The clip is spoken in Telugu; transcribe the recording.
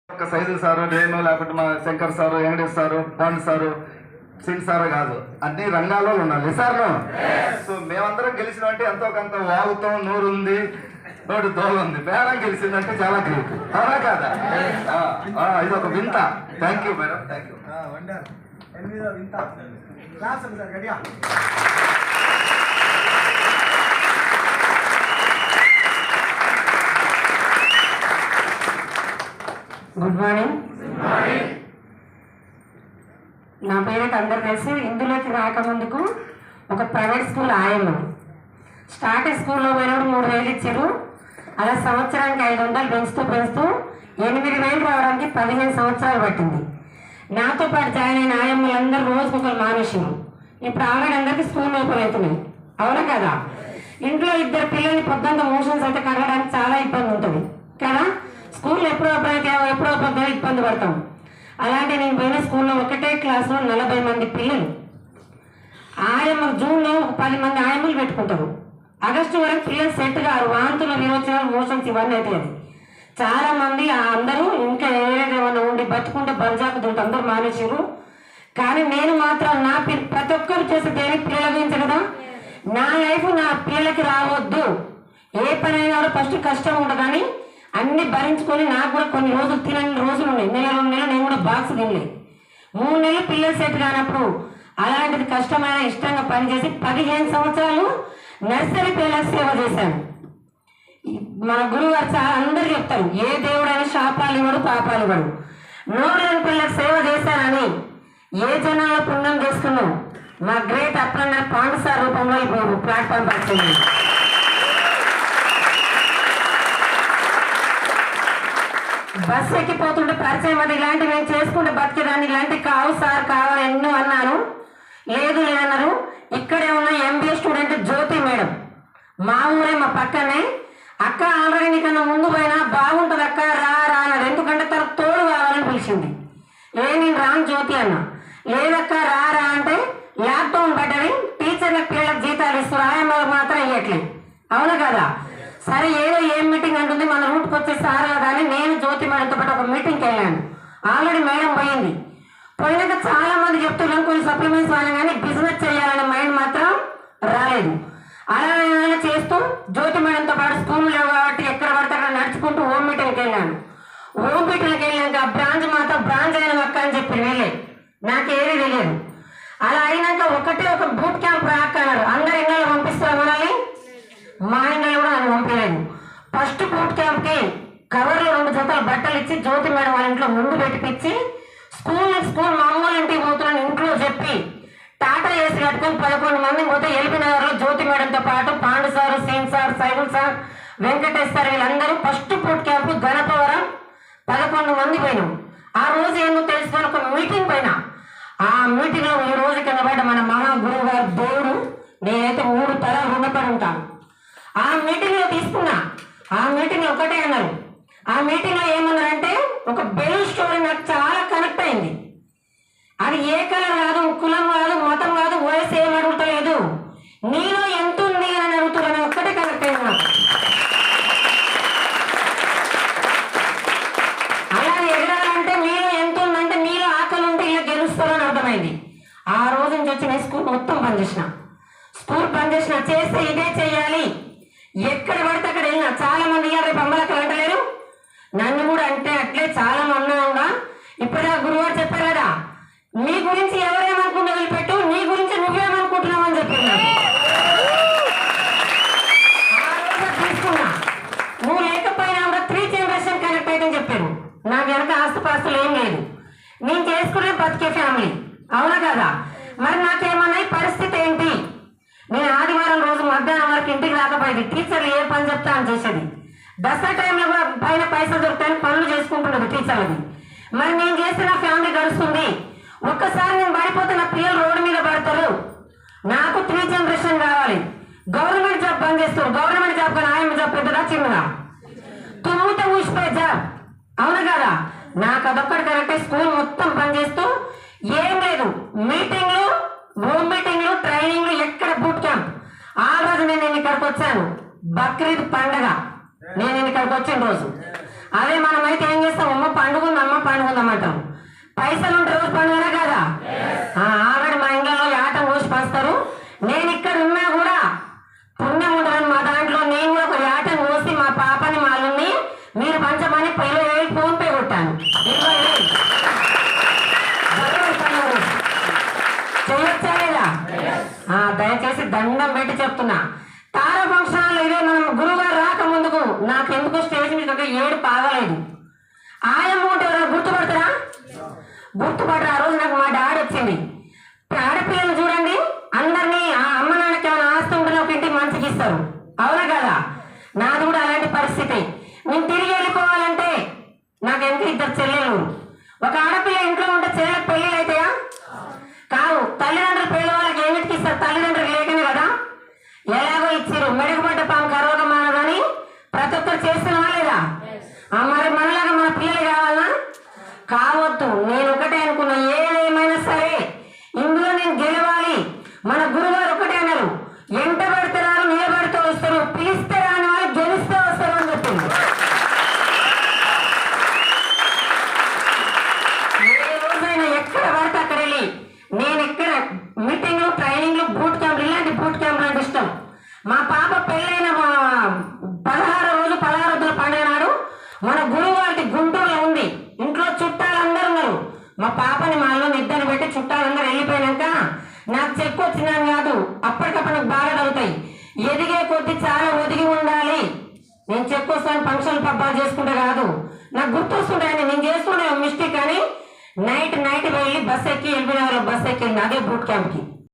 సైజు సారు నేను లేకపోతే మా శంకర్ సారు వెంకటేష్ సారు పాండ్ సారు సింగ్ సారు కాదు, అన్ని రంగాల్లో ఉండాలి సార్. సో మేమందరం గెలిచినామంటే ఎంతో కొంత వాగుతాం, నోరు ఉంది, నోటి దోలు ఉంది. మేడం గెలిచిందంటే చాలా గ్రేట్, అవునా కాదా? ఇది ఒక వింత. Thank you madam, thank you. Good morning. నా పేరైతే అందరు తెలిసి ఇందులోకి రాకముందుకు ఒక ప్రైవేట్ స్కూల్ ఆయమ్మ. స్టార్టింగ్ స్కూల్లో పోయినప్పుడు 3,000 ఇచ్చారు. అలా సంవత్సరానికి 500 పెంచుతూ 8,000 రావడానికి 15 సంవత్సరాలు పట్టింది. నాతో పాటు జాయిన్ అయిన ఆయమ్మలందరూ రోజుకు ఒకరు మానేసారు. ఇప్పుడు ఆల్రెడీ అందరికీ స్కూల్ ఓపెన్ అవుతున్నాయి, అవునా కదా? ఇంట్లో 2 పిల్లల్ని పొద్దున్న మోషన్స్ అయితే కలగడానికి చాలా ఇబ్బంది ఉంటుంది కదా. స్కూల్ ఎప్పుడో ఇబ్బంది పడతాం. అలాంటి నేను పోయిన స్కూల్లో ఒకటే క్లాస్లో 40 మంది పిల్లలు. ఆయమ్మ జూన్లో 10 మంది ఆయమ్మలు పెట్టుకుంటారు. ఆగస్టు వరకు పిల్లలు సెట్ గారు, వాంతులు, విరోచనాలు, మోషన్స్ ఇవన్నీ అవుతాయి. చాలా మంది అందరూ ఇంకా ఏమైనా ఉండి బతుకుంటే బల్జాకు దుంటే అందరూ మానేసారు. కానీ నేను మాత్రం నా ప్రతి ఒక్కరు చేసే దేనికి పిల్లల గురించి కదా. నా లైఫ్ నా పిల్లలకి రావద్దు. ఏ పని అయినా కూడా ఫస్ట్ కష్టం ఉంటుందని అన్ని భరించుకొని నాకు కూడా కొన్ని రోజులు తినని రోజులు ఉన్నాయి. 1-2 నెలలు నేను కూడా బాక్స్ తినలే. 3 నెలలు పిల్లలు సెట్ కానప్పుడు అలాంటిది కష్టమైన ఇష్టంగా పనిచేసి 15 సంవత్సరాలు నర్సరీ పిల్లలకు సేవ చేశాను. మన గురువు గారు చాలా అందరూ చెప్తారు, ఏ దేవుడైనా శాపాలు ఇవ్వడు, పాపాలు ఇవ్వడు. 100 పిల్లలకు సేవ చేశానని ఏ జనాల్లో పుణ్యం చేసుకున్నాం. మా గ్రేట్ అప్రెండర్ పాండ్ సార్ రూపంలో ఇప్పుడు ప్లాట్ఫామ్ పడుతుంది. బస్సు ఎక్కిపోతుంటే పరిచయం అది ఇలాంటివి నేను చేసుకుంటే బతికేదాన్ని, ఇలాంటివి కావు సార్ కావాలి ఎన్నో అన్నాను. లేదు లేదన్నారు. ఇక్కడే ఉన్న MBA స్టూడెంట్ జ్యోతి మేడం, మా ఊరే, మా పక్కనే. అక్క ఆల్రెడీ నీకన్నా ముందు పోయినా బాగుంటుంది అక్క, రా రా అన్నారు. ఎందుకంటే తన తోడు కావాలని పిలిచింది. నేను రాను జ్యోతి అన్నా. లేదక్క రా రా అంటే లాక్డౌన్ పడ్డది, టీచర్లకు పిల్లలకు జీతాలు ఇస్తారు, ఆయమ్మలకు మాత్రం ఇవ్వట్లేదు, అవును కదా? సరే ఏదో ఏం మీటింగ్ అంటుంది, మన రూట్కి వచ్చే సార్ కదా అని నేను జ్యోతి మేడంతో పాటు ఒక మీటింగ్కి వెళ్ళాను. ఆల్రెడీ మేడం పోయింది. పోయినాక చాలా మంది చెప్తున్నాను కొన్ని సప్లిమెంట్స్ వాళ్ళని, కానీ బిజినెస్ చేయాలనే మైండ్ మాత్రం రాలేదు. అలా చేస్తూ జ్యోతి మేడంతో పాటు స్కూల్ లేవు కాబట్టి ఎక్కడ పడితే అక్కడ నడుచుకుంటూ హోమ్ మీటింగ్కి వెళ్ళాను. హోమ్ మీటింగ్కి వెళ్ళాక బ్రాంచ్ మాత్రం బ్రాంచ్ అయిన అక్క అని చెప్పి వెళ్ళే, నాకేమీ తెలియదు. అలా అయినాక ఒక బూట్ క్యాంప్ రాక అన్నారు. అందరు ఇళ్ళలో పంపిస్తారు మనల్ని, మా ఇంట్లో కూడా నన్ను పంపించలేదు. ఫస్ట్ బూట్ క్యాంప్కి కవర్లో 2 జతల బట్టలు ఇచ్చి జ్యోతి మేడం వాళ్ళ ఇంట్లో ముందు పెట్టిపించి స్కూల్ మామూలు ఇంటికి పోతున్నాను ఇంట్లో చెప్పి టాటా ఏసీ కట్టుకొని 11 మంది పోతే ఎల్బీనగర్లో జ్యోతి మేడంతో పాటు Pandu sir, Singh sir, Saibul sir, Venkatesh sir వీళ్ళందరూ ఫస్ట్ బూట్ క్యాంప్ గణపవరం 11 మంది పోయినాం. ఆ రోజు ఏమో తెలుసుకొని ఒక మీటింగ్ పోయినా. ఆ మీటింగ్లో ఈ రోజు కింద పడ్డ మన మహా గురువు గారు దేవుడు, నేనైతే 3 తరాలు రుణపడి ఉంటాను. ఆ మీటింగ్లో తీసుకున్నా. ఆ మీటింగ్లో ఒకటే అన్నారు. ఆ మీటింగ్లో ఏమన్నారంటే ఒక బెలూన్ స్టోరీ నాకు చాలా కనెక్ట్ అయింది. అది ఏ కలర్ కాదు, కులం కాదు, మతం కాదు, వయసు ఏం అడుగుతలేదు, నీలో ఎంత ఉంది అని అడుగుతున్నాను. ఒక్కటే కనెక్ట్ అయింది నాకు. అలా ఎగరాలంటే మీలో ఎంత ఉందంటే మీలో ఆకలి ఉంటే ఇలా గెలుస్తారని అర్థమైంది. ఆ రోజు నుంచి వచ్చి నేను స్కూల్ మొత్తం బంద్ చేసిన చేస్తే ఇదే చెయ్యాలి. ఎక్కడ పడితే అక్కడ వెళ్ళినా చాలా మంది రేపు అమ్మలకు అంటలేరు, నన్ను కూడా అంటే అట్లే చాలా మంది ఉన్నా. ఇప్పుడే గురువారు చెప్పారు కదా, నీ గురించి ఎవరేమనుకుంటూ వదిలిపెట్టు, నీ గురించి నువ్వేమనుకుంటున్నావు అని చెప్పినారు. ఆ రోజు తీసుకున్నా. నువ్వు లేకపోయినా కూడా 3 జనరేషన్ కనెక్ట్ అయితే చెప్పారు. నాకు వెనక ఆస్తుపాస్తులు ఏం లేదు, నేను చేసుకునే బతికే ఫ్యామిలీ, అవునా కదా? మరి నాకేమన్నా పరిస్థితి ఏంటి? నేను ఆదివారం రోజు మధ్యాహ్నం వరకు ఇంటికి రాకపోయేది. టీచర్లు ఏ పని చెప్తా అని చేసేది. దసరా టైంలో కూడా పైన పైసలు దొరుకుతాయని పనులు చేసుకుంటున్నది టీచర్లది. మరి నేను చేస్తే నా ఫ్యామిలీ గడుస్తుంది. ఒక్కసారి నేను పడిపోతే నా పిల్లలు రోడ్డు మీద పడతారు. నాకు 3 జనరేషన్ కావాలి. గవర్నమెంట్ జాబ్ బంద్ చేస్తారు. గవర్నమెంట్ జాబ్ కానీ ఆయమ్మ జాబ్ పెద్దదా చిన్నదా? తుమ్మితే ఊసిపోయే జాబ్, అవును కదా? నాకు అదొక్కటి కరెక్టే. స్కూల్ మొత్తం బంద్ చేస్తూ ఏం లేదు, మీటింగ్లు, హోమ్ మీటింగ్లు, ట్రైనింగ్లు, ఎక్కడ బూట్ క్యాంప్. ఆ రోజు నేను ఇక్కడికి వచ్చాను. బక్రీద్ పండగ నేను ఇక్కడికి వచ్చిన రోజు. అదే మనమైతే ఏం చేస్తాం, అమ్మ పండుగ పండుగ ఉందన్నమాట. పైసలు ఉంటే రోజు పండుగనే కదా. ఆల్రెడీ మా ఇంట్లో యాటం కోసి పంచుతారు. నేను ఇక్కడ ఉన్నా కూడా పుణ్యం ఉండదని మా దాంట్లో నేను కూడా ఒక యాటం కోసి మా పాపని మా అల్లుని మీరు పంచమని 20,000 ఫోన్ పే కొట్టాను. 20,000 చేయొచ్చా లేదా? దయచేసి దండం పెట్టి చెప్తున్నా. తార ఫంక్షన్ ఇదే మనం గురువుగారు రాక ముందుకు నాకెందుకు స్టేజ్ మీద ఏడు పాగలేదు. ఆయమ్మ ఉంటే ఎవరైనా గుర్తుపడతారా? గుర్తుపడరా? ఆ రోజు నాకు మా డాడీ వచ్చింది. ఆడపిల్లలు చూడండి, అందరినీ ఆ అమ్మ నాన్నకి ఏమైనా ఆస్తి ఉంటే ఒక ఇంటికి మంచికి ఇస్తారు, అవునా కదా? నాది కూడా అలాంటి పరిస్థితి. నేను తిరిగి వెళ్ళిపోవాలంటే నాకు ఎంత 2 చెల్లెలు. ఒక ఆడపిల్ల ఇంట్లో ఉంటే చెల్లెలకు పెళ్ళిళ్ళు అవుతాయా? కాదు. తల్లిదండ్రులు పేదవాళ్ళకి ఏమిటికి ఇస్తారు? తల్లిదండ్రులు లేకనే కదా. ఎలాగో ఇచ్చారు. మెరుగుపడ్డ పాము కరోగ మానదని ప్రతి ఒక్కరు చేస్తున్నావా లేదా? మరి మనలాగా మన పిల్లలు కావాలా? కావద్దు. నేను ఒకటే అనుకున్నా, ఏదేమైనా సరే ఇందులో నేను గెలవాలి. మన గురుగారు ఒకటే అన్నారు, ఎంట పెడతారు నిలబడితే వస్తారు, పిలిస్తే రాని వాళ్ళు గెలిస్తే వస్తారు అని చెప్పింది. ఏ రోజైనా ఎక్కడ పడితే అక్కడ వెళ్ళి నేను ఎక్కడ మీటింగ్లు ట్రైనింగ్లు బూట్ క్యాంప్ ఇలాంటి బూట్ క్యాంప్ అంటే ఇష్టం. మా పాప పెళ్ళైన 16వ రోజు 16వ పండుగ నాడు మన గురువు వారికి గుంటూరులో ఉంది. ఇంట్లో చుట్టాలందరూ ఉన్నారు. మా పాపని మా అల్లు ఇద్దరు పెట్టి చుట్టాలందరూ వెళ్ళిపోయినాక నాకు చెక్కు వచ్చినాను కాదు, అప్పటికప్పుడు నాకు బాగా తగ్గుతాయి. ఎదిగే కొద్ది చాలా ఒదిగి ఉండాలి. నేను చెక్కు వస్తాను ఫంక్షన్ పబ్బాలు చేసుకుంటే కాదు, నాకు గుర్తొస్తుంటాయని నేను చేసుకునే మిస్టేక్. కానీ నైట్ వెళ్ళి బస్ ఎక్కి వెళ్ళిపోయిన బస్ ఎక్కి అదే బూట్ క్యాంప్కి